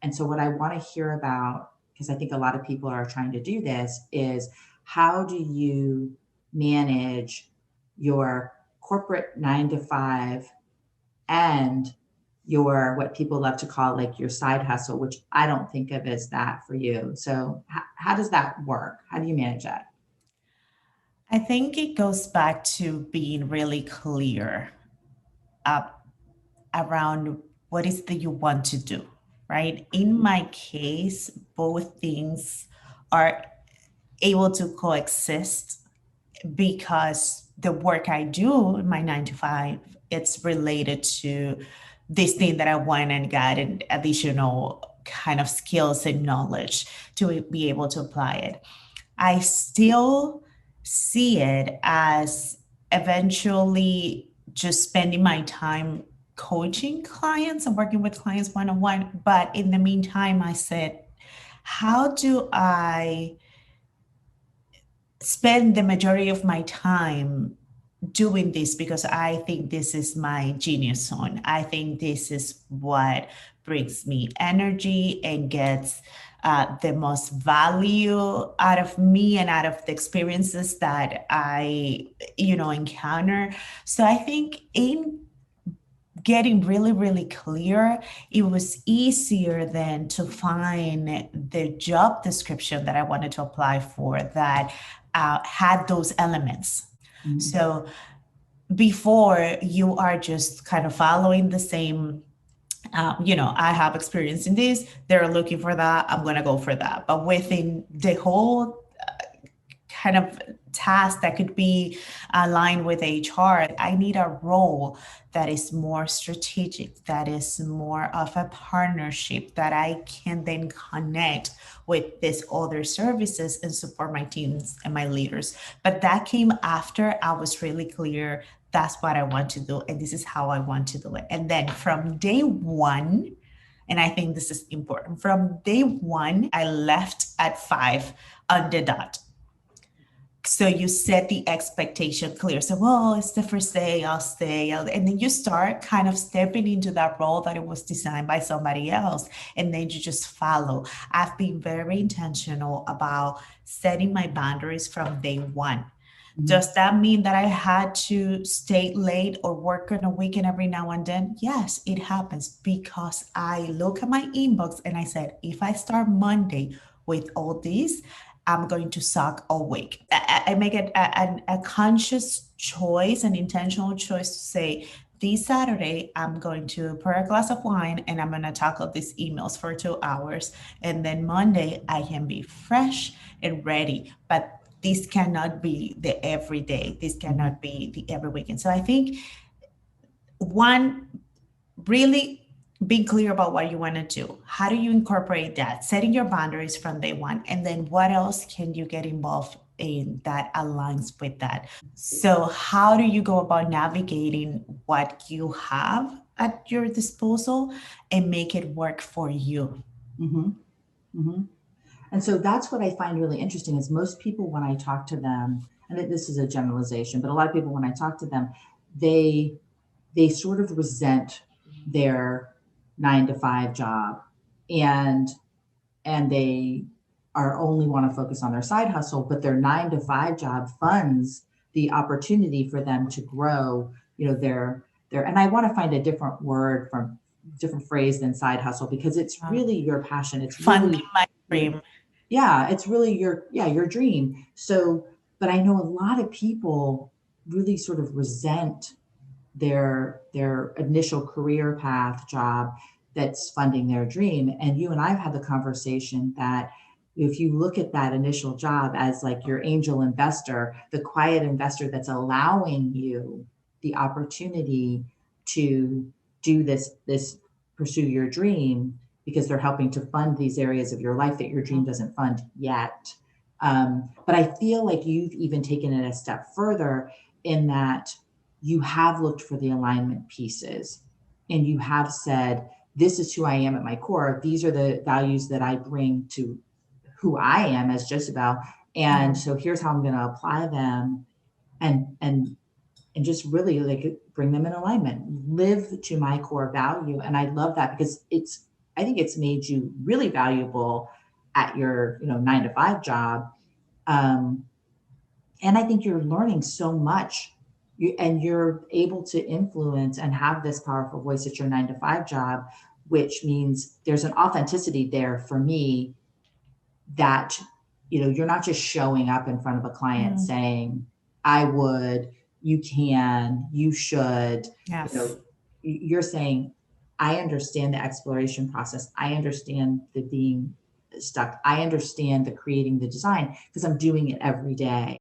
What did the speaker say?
And so what I want to hear about, because I think a lot of people are trying to do this, is how do you manage your corporate 9 to 5 and your, what people love to call like your side hustle, which I don't think of as that for you. So how does that work? How do you manage that? I think it goes back to being really clear uh, around what is that you want to do, right? In my case, both things are able to coexist because the work I do in my 9 to 5, it's related to this thing that I went and got an additional kind of skills and knowledge to be able to apply it. I still see it as eventually just spending my time coaching clients and working with clients one on one. But in the meantime, I said, how do I spend the majority of my time doing this because I think this is my genius zone. I think this is what brings me energy and gets the most value out of me and out of the experiences that I, encounter. So I think in getting really, really clear, it was easier then to find the job description that I wanted to apply for that had those elements. Mhm. So before you are just kind of following the same, I have experience in this, they're looking for that, I'm going to go for that. But within the whole kind of task that could be aligned with HR, I need a role that is more strategic, that is more of a partnership, that I can then connect with these other services and support my teams and my leaders. But that came after I was really clear that's what I want to do and this is how I want to do it. And then from day one, and I think this is important, from day one, I left at 5 on the dot. So you set the expectation clear. So, well, it's the first day, I'll stay. And then you start kind of stepping into that role that it was designed by somebody else. And then you just follow. I've been very intentional about setting my boundaries from day one. Mhm. Does that mean that I had to stay late or work on a weekend every now and then? Yes, it happens because I look at my inbox and I said, if I start Monday with all these, I'm going to suck all week. I make it a conscious choice, an intentional choice to say, this Saturday, I'm going to pour a glass of wine and I'm going to tackle these emails for 2 hours. And then Monday, I can be fresh and ready. But this cannot be the everyday. This Mhm. cannot be the every weekend. So I think one, really being clear about what you want to do. How do you incorporate that? Setting your boundaries from day one. And then what else can you get involved in that aligns with that? So, how do you go about navigating what you have at your disposal and make it work for you? Mhm. Mhm. And so that's what I find really interesting is most people when I talk to them, and this is a generalization, but a lot of people when I talk to them, they they sort of resent their 9 to 5 job, and they are only want to focus on their side hustle, but their 9 to 5 job funds the opportunity for them to grow, their, and I want to find a different word from different phrase than side hustle because it's Um, really your passion. It's Funding really my your, dream. yeah, it's really your, yeah, your dream. So, but I know a lot of people really sort of resent their initial career path job that's funding their dream. And you and I've had the conversation that if you look at that initial job as like your angel investor, the quiet investor that's allowing you the opportunity to do this pursue your dream because they're helping to fund these areas of your life that your dream doesn't fund yet. But I feel like you've even taken it a step further in that you have looked for the alignment pieces and you have said, this is who I am at my core. These are the values that I bring to who I am as Josabel. And Mhm. so here's how I'm going to apply them and, and just really like bring them in alignment, live to my core value. And I love that because I think it's made you really valuable at your, 9 to 5 job. Um, and I think you're learning so much. And you're able to influence and have this powerful voice at your 9 to 5 job, which means there's an authenticity there for me that, you're not just showing up in front of a client Mm, saying, I would, you can, you should, you yes. know, you're saying, I understand the exploration process. I understand the being stuck. I understand the creating the design because I'm doing it every day.